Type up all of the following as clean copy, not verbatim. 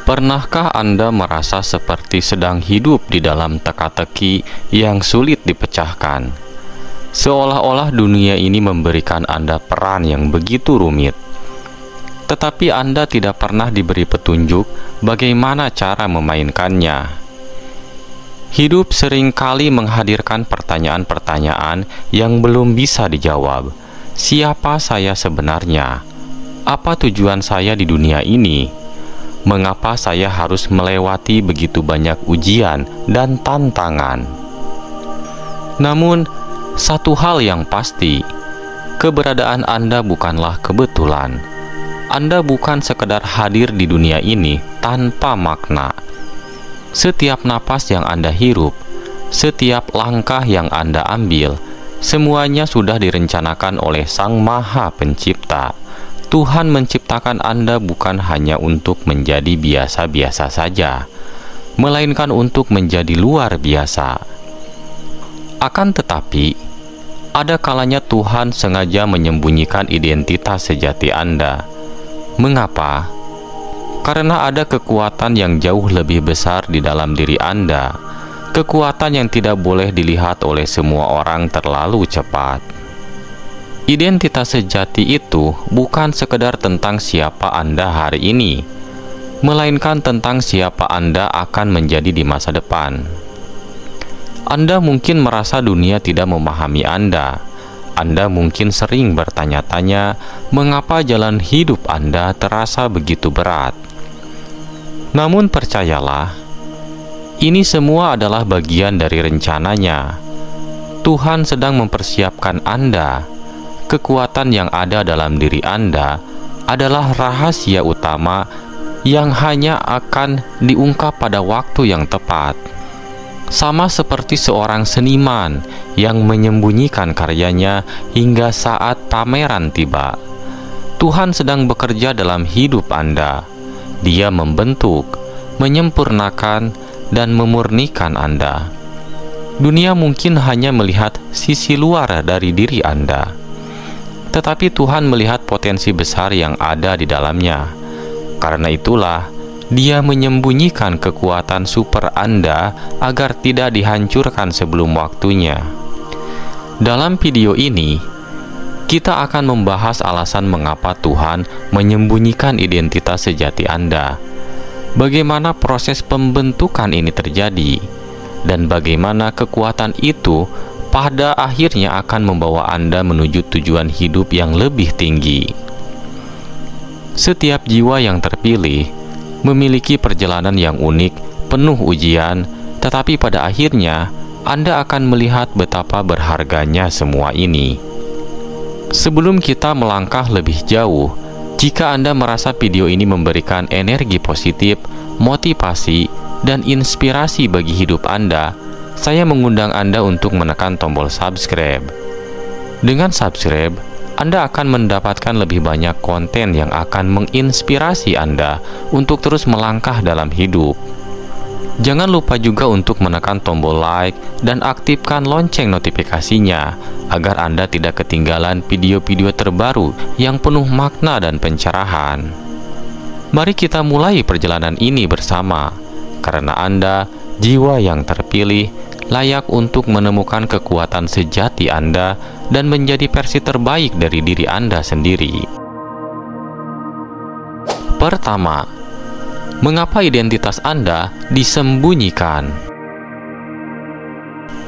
Pernahkah Anda merasa seperti sedang hidup di dalam teka-teki yang sulit dipecahkan? Seolah-olah dunia ini memberikan Anda peran yang begitu rumit, tetapi Anda tidak pernah diberi petunjuk bagaimana cara memainkannya. Hidup seringkali menghadirkan pertanyaan-pertanyaan yang belum bisa dijawab. Siapa saya sebenarnya? Apa tujuan saya di dunia ini? Mengapa saya harus melewati begitu banyak ujian dan tantangan? Namun, satu hal yang pasti, keberadaan Anda bukanlah kebetulan. Anda bukan sekedar hadir di dunia ini tanpa makna. Setiap napas yang Anda hirup, setiap langkah yang Anda ambil, semuanya sudah direncanakan oleh Sang Maha Pencipta. Tuhan menciptakan Anda bukan hanya untuk menjadi biasa-biasa saja, melainkan untuk menjadi luar biasa. Akan tetapi, ada kalanya Tuhan sengaja menyembunyikan identitas sejati Anda. Mengapa? Karena ada kekuatan yang jauh lebih besar di dalam diri Anda, kekuatan yang tidak boleh dilihat oleh semua orang terlalu cepat. Identitas sejati itu bukan sekedar tentang siapa Anda hari ini, melainkan tentang siapa Anda akan menjadi di masa depan. Anda mungkin merasa dunia tidak memahami Anda. Anda mungkin sering bertanya-tanya mengapa jalan hidup Anda terasa begitu berat. Namun percayalah, ini semua adalah bagian dari rencananya. Tuhan sedang mempersiapkan Anda. Kekuatan yang ada dalam diri Anda adalah rahasia utama yang hanya akan diungkap pada waktu yang tepat. Sama seperti seorang seniman yang menyembunyikan karyanya hingga saat pameran tiba. Tuhan sedang bekerja dalam hidup Anda. Dia membentuk, menyempurnakan, dan memurnikan Anda. Dunia mungkin hanya melihat sisi luar dari diri Anda, tetapi Tuhan melihat potensi besar yang ada di dalamnya. Karena itulah, Dia menyembunyikan kekuatan super Anda agar tidak dihancurkan sebelum waktunya. Dalam video ini, kita akan membahas alasan mengapa Tuhan menyembunyikan identitas sejati Anda, bagaimana proses pembentukan ini terjadi, dan bagaimana kekuatan itu pada akhirnya akan membawa Anda menuju tujuan hidup yang lebih tinggi. Setiap jiwa yang terpilih memiliki perjalanan yang unik, penuh ujian, tetapi pada akhirnya Anda akan melihat betapa berharganya semua ini. Sebelum kita melangkah lebih jauh, jika Anda merasa video ini memberikan energi positif, motivasi, dan inspirasi bagi hidup Anda, saya mengundang Anda untuk menekan tombol subscribe. Dengan subscribe, Anda akan mendapatkan lebih banyak konten yang akan menginspirasi Anda untuk terus melangkah dalam hidup. Jangan lupa juga untuk menekan tombol like dan aktifkan lonceng notifikasinya agar Anda tidak ketinggalan video-video terbaru yang penuh makna dan pencerahan. Mari kita mulai perjalanan ini bersama, karena Anda, jiwa yang terpilih, layak untuk menemukan kekuatan sejati Anda dan menjadi versi terbaik dari diri Anda sendiri. Pertama, mengapa identitas Anda disembunyikan?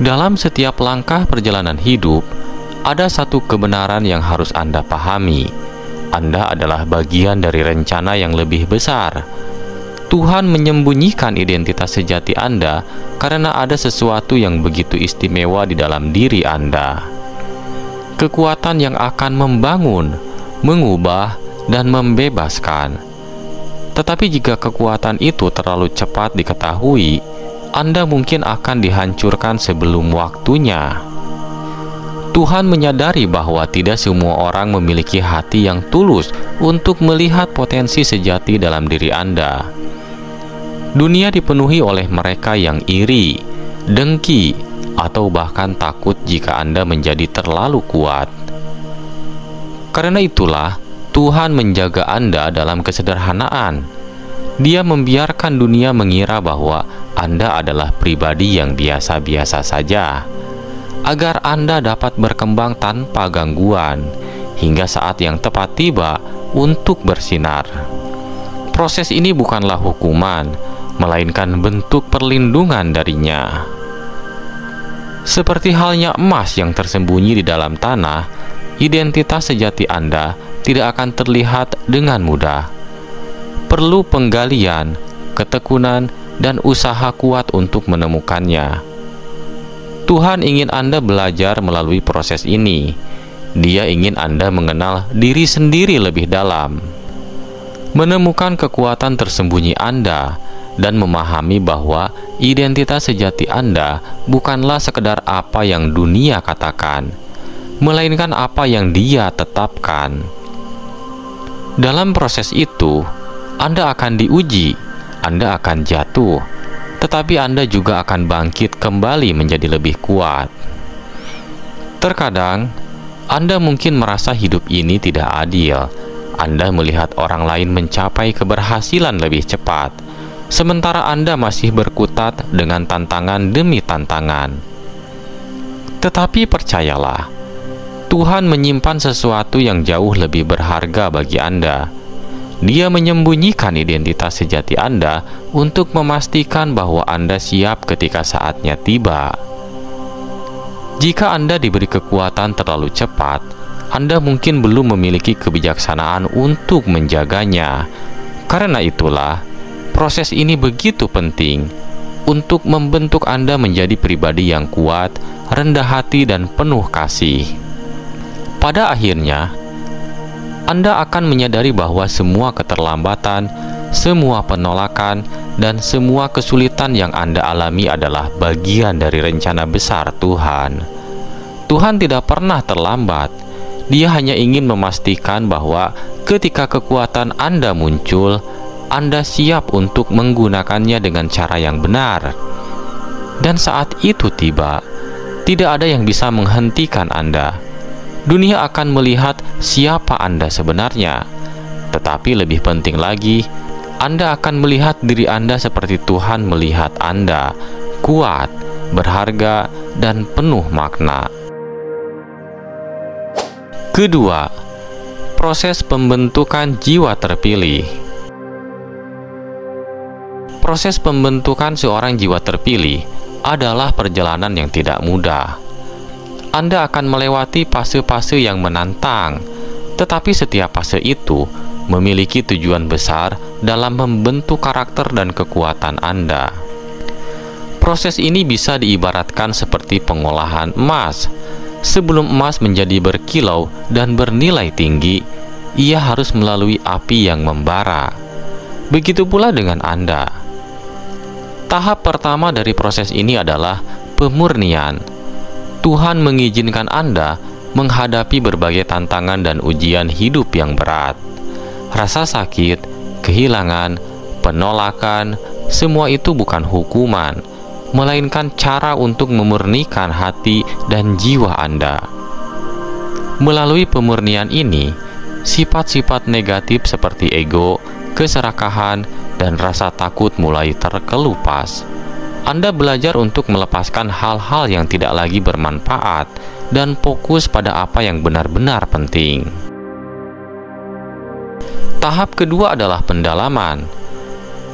Dalam setiap langkah perjalanan hidup, ada satu kebenaran yang harus Anda pahami. Anda adalah bagian dari rencana yang lebih besar. Tuhan menyembunyikan identitas sejati Anda karena ada sesuatu yang begitu istimewa di dalam diri Anda. Kekuatan yang akan membangun, mengubah, dan membebaskan. Tetapi jika kekuatan itu terlalu cepat diketahui, Anda mungkin akan dihancurkan sebelum waktunya. Tuhan menyadari bahwa tidak semua orang memiliki hati yang tulus untuk melihat potensi sejati dalam diri Anda. Dunia dipenuhi oleh mereka yang iri, dengki, atau bahkan takut jika Anda menjadi terlalu kuat. Karena itulah, Tuhan menjaga Anda dalam kesederhanaan. Dia membiarkan dunia mengira bahwa Anda adalah pribadi yang biasa-biasa saja, agar Anda dapat berkembang tanpa gangguan hingga saat yang tepat tiba untuk bersinar. Proses ini bukanlah hukuman, melainkan bentuk perlindungan darinya. Seperti halnya emas yang tersembunyi di dalam tanah, identitas sejati Anda tidak akan terlihat dengan mudah. Perlu penggalian, ketekunan, dan usaha kuat untuk menemukannya. Tuhan ingin Anda belajar melalui proses ini. Dia ingin Anda mengenal diri sendiri lebih dalam, menemukan kekuatan tersembunyi Anda, dan memahami bahwa identitas sejati Anda bukanlah sekedar apa yang dunia katakan, melainkan apa yang Dia tetapkan. Dalam proses itu, Anda akan diuji, Anda akan jatuh, tetapi Anda juga akan bangkit kembali menjadi lebih kuat. Terkadang, Anda mungkin merasa hidup ini tidak adil. Anda melihat orang lain mencapai keberhasilan lebih cepat, sementara Anda masih berkutat dengan tantangan demi tantangan. Tetapi percayalah, Tuhan menyimpan sesuatu yang jauh lebih berharga bagi Anda. Dia menyembunyikan identitas sejati Anda untuk memastikan bahwa Anda siap ketika saatnya tiba. Jika Anda diberi kekuatan terlalu cepat, Anda mungkin belum memiliki kebijaksanaan untuk menjaganya. Karena itulah, proses ini begitu penting untuk membentuk Anda menjadi pribadi yang kuat, rendah hati, dan penuh kasih. Pada akhirnya, Anda akan menyadari bahwa semua keterlambatan, semua penolakan, dan semua kesulitan yang Anda alami adalah bagian dari rencana besar Tuhan. Tuhan tidak pernah terlambat. Dia hanya ingin memastikan bahwa ketika kekuatan Anda muncul, Anda siap untuk menggunakannya dengan cara yang benar. Dan saat itu tiba, tidak ada yang bisa menghentikan Anda. Dunia akan melihat siapa Anda sebenarnya, tetapi lebih penting lagi, Anda akan melihat diri Anda seperti Tuhan melihat Anda, kuat, berharga, dan penuh makna. Kedua, proses pembentukan jiwa terpilih. Proses pembentukan seorang jiwa terpilih adalah perjalanan yang tidak mudah. Anda akan melewati fase-fase yang menantang, tetapi setiap fase itu memiliki tujuan besar dalam membentuk karakter dan kekuatan Anda. Proses ini bisa diibaratkan seperti pengolahan emas. Sebelum emas menjadi berkilau dan bernilai tinggi, ia harus melalui api yang membara. Begitu pula dengan Anda. Tahap pertama dari proses ini adalah pemurnian. Tuhan mengizinkan Anda menghadapi berbagai tantangan dan ujian hidup yang berat. Rasa sakit, kehilangan, penolakan, semua itu bukan hukuman, melainkan cara untuk memurnikan hati dan jiwa Anda. Melalui pemurnian ini, sifat-sifat negatif seperti ego, keserakahan, dan rasa takut mulai terkelupas. Anda belajar untuk melepaskan hal-hal yang tidak lagi bermanfaat dan fokus pada apa yang benar-benar penting. Tahap kedua adalah pendalaman.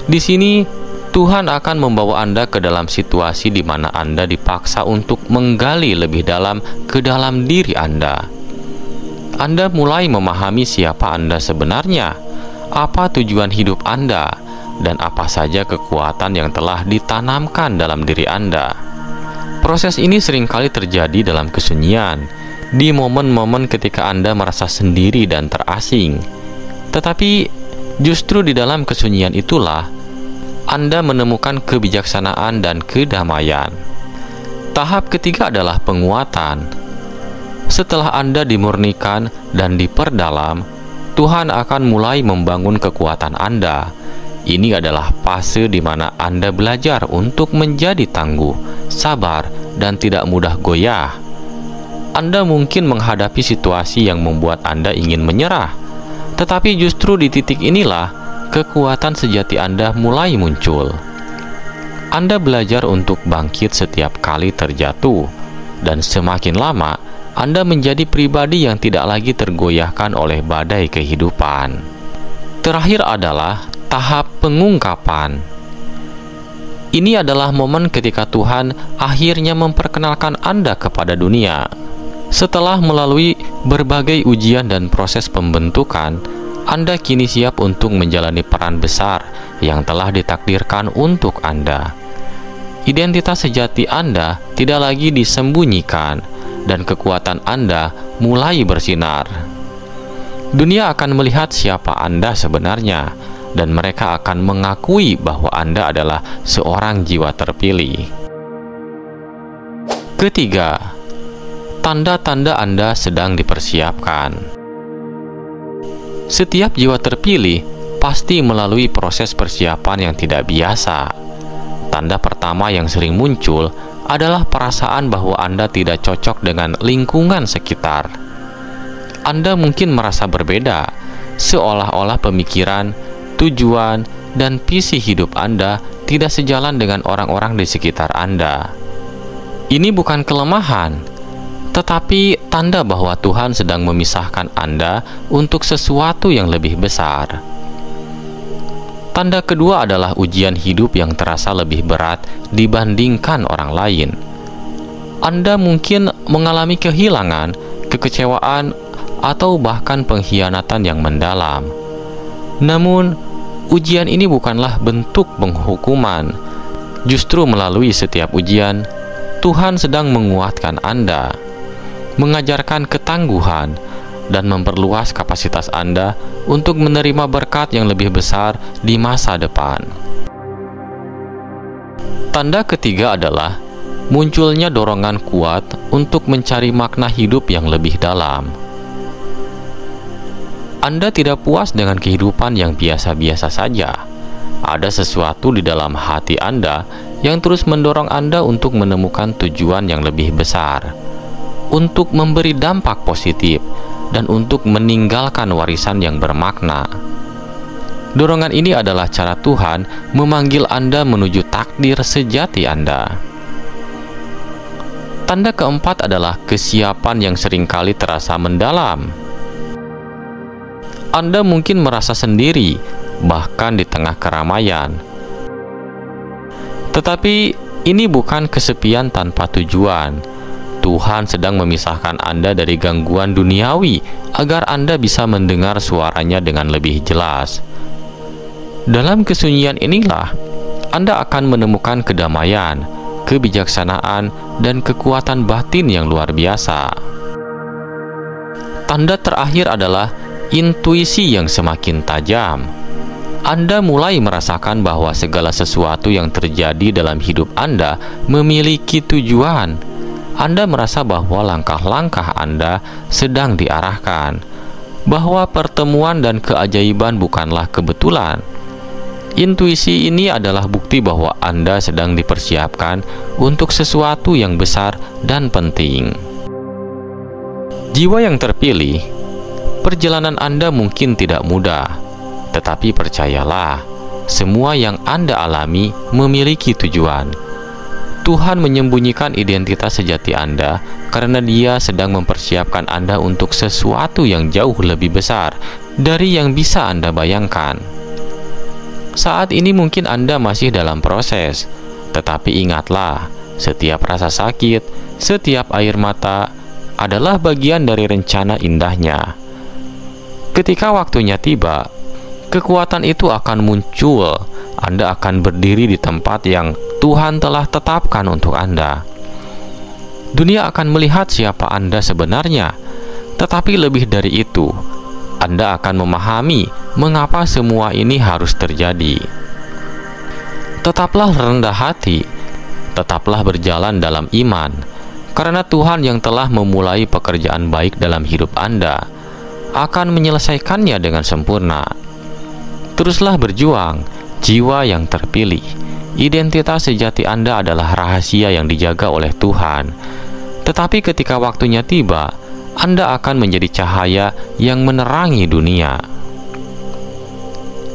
Di sini, Tuhan akan membawa Anda ke dalam situasi di mana Anda dipaksa untuk menggali lebih dalam ke dalam diri Anda. Anda mulai memahami siapa Anda sebenarnya, apa tujuan hidup Anda, dan apa saja kekuatan yang telah ditanamkan dalam diri Anda. Proses ini seringkali terjadi dalam kesunyian, di momen-momen ketika Anda merasa sendiri dan terasing. Tetapi justru di dalam kesunyian itulah Anda menemukan kebijaksanaan dan kedamaian. Tahap ketiga adalah penguatan. Setelah Anda dimurnikan dan diperdalam, Tuhan akan mulai membangun kekuatan Anda. Ini adalah fase di mana Anda belajar untuk menjadi tangguh, sabar, dan tidak mudah goyah. Anda mungkin menghadapi situasi yang membuat Anda ingin menyerah, tetapi justru di titik inilah kekuatan sejati Anda mulai muncul. Anda belajar untuk bangkit setiap kali terjatuh, dan semakin lama Anda menjadi pribadi yang tidak lagi tergoyahkan oleh badai kehidupan. Terakhir adalah tahap pengungkapan. Ini adalah momen ketika Tuhan akhirnya memperkenalkan Anda kepada dunia. Setelah melalui berbagai ujian dan proses pembentukan, Anda kini siap untuk menjalani peran besar yang telah ditakdirkan untuk Anda. Identitas sejati Anda tidak lagi disembunyikan, dan kekuatan Anda mulai bersinar. Dunia akan melihat siapa Anda sebenarnya, dan mereka akan mengakui bahwa Anda adalah seorang jiwa terpilih. Ketiga, tanda-tanda Anda sedang dipersiapkan. Setiap jiwa terpilih pasti melalui proses persiapan yang tidak biasa. Tanda pertama yang sering muncul adalah perasaan bahwa Anda tidak cocok dengan lingkungan sekitar. Anda mungkin merasa berbeda, seolah-olah pemikiran, tujuan, dan visi hidup Anda tidak sejalan dengan orang-orang di sekitar Anda. Ini bukan kelemahan, tetapi tanda bahwa Tuhan sedang memisahkan Anda untuk sesuatu yang lebih besar. Tanda kedua adalah ujian hidup yang terasa lebih berat dibandingkan orang lain. Anda mungkin mengalami kehilangan, kekecewaan, atau bahkan pengkhianatan yang mendalam. Namun, ujian ini bukanlah bentuk penghukuman. Justru melalui setiap ujian, Tuhan sedang menguatkan Anda, mengajarkan ketangguhan, dan memperluas kapasitas Anda untuk menerima berkat yang lebih besar di masa depan. Tanda ketiga adalah munculnya dorongan kuat untuk mencari makna hidup yang lebih dalam. Anda tidak puas dengan kehidupan yang biasa-biasa saja. Ada sesuatu di dalam hati Anda yang terus mendorong Anda untuk menemukan tujuan yang lebih besar, untuk memberi dampak positif, dan untuk meninggalkan warisan yang bermakna. Dorongan ini adalah cara Tuhan memanggil Anda menuju takdir sejati Anda. Tanda keempat adalah kesiapan yang seringkali terasa mendalam. Anda mungkin merasa sendiri, bahkan di tengah keramaian. Tetapi ini bukan kesepian tanpa tujuan. Tuhan sedang memisahkan Anda dari gangguan duniawi agar Anda bisa mendengar suaranya dengan lebih jelas. Dalam kesunyian inilah Anda akan menemukan kedamaian, kebijaksanaan, dan kekuatan batin yang luar biasa. Tanda terakhir adalah intuisi yang semakin tajam. Anda mulai merasakan bahwa segala sesuatu yang terjadi dalam hidup Anda memiliki tujuan. Anda merasa bahwa langkah-langkah Anda sedang diarahkan, bahwa pertemuan dan keajaiban bukanlah kebetulan. Intuisi ini adalah bukti bahwa Anda sedang dipersiapkan untuk sesuatu yang besar dan penting. Jiwa yang terpilih, perjalanan Anda mungkin tidak mudah, tetapi percayalah, semua yang Anda alami memiliki tujuan. Tuhan menyembunyikan identitas sejati Anda karena Dia sedang mempersiapkan Anda untuk sesuatu yang jauh lebih besar dari yang bisa Anda bayangkan. Saat ini mungkin Anda masih dalam proses, tetapi ingatlah, setiap rasa sakit, setiap air mata adalah bagian dari rencana indahnya. Ketika waktunya tiba, kekuatan itu akan muncul. Anda akan berdiri di tempat yang Tuhan telah tetapkan untuk Anda. Dunia akan melihat siapa Anda sebenarnya, tetapi lebih dari itu, Anda akan memahami mengapa semua ini harus terjadi. Tetaplah rendah hati, tetaplah berjalan dalam iman, karena Tuhan yang telah memulai pekerjaan baik dalam hidup Anda akan menyelesaikannya dengan sempurna. Teruslah berjuang, jiwa yang terpilih. Identitas sejati Anda adalah rahasia yang dijaga oleh Tuhan. Tetapi ketika waktunya tiba, Anda akan menjadi cahaya yang menerangi dunia.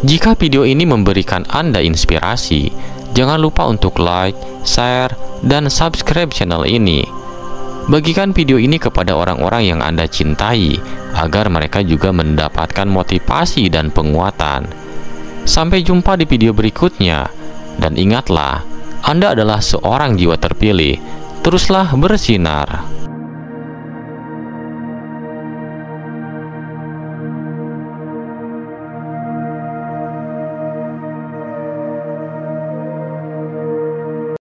Jika video ini memberikan Anda inspirasi, jangan lupa untuk like, share, dan subscribe channel ini. Bagikan video ini kepada orang-orang yang Anda cintai, agar mereka juga mendapatkan motivasi dan penguatan. Sampai jumpa di video berikutnya, dan ingatlah, Anda adalah seorang jiwa terpilih. Teruslah bersinar.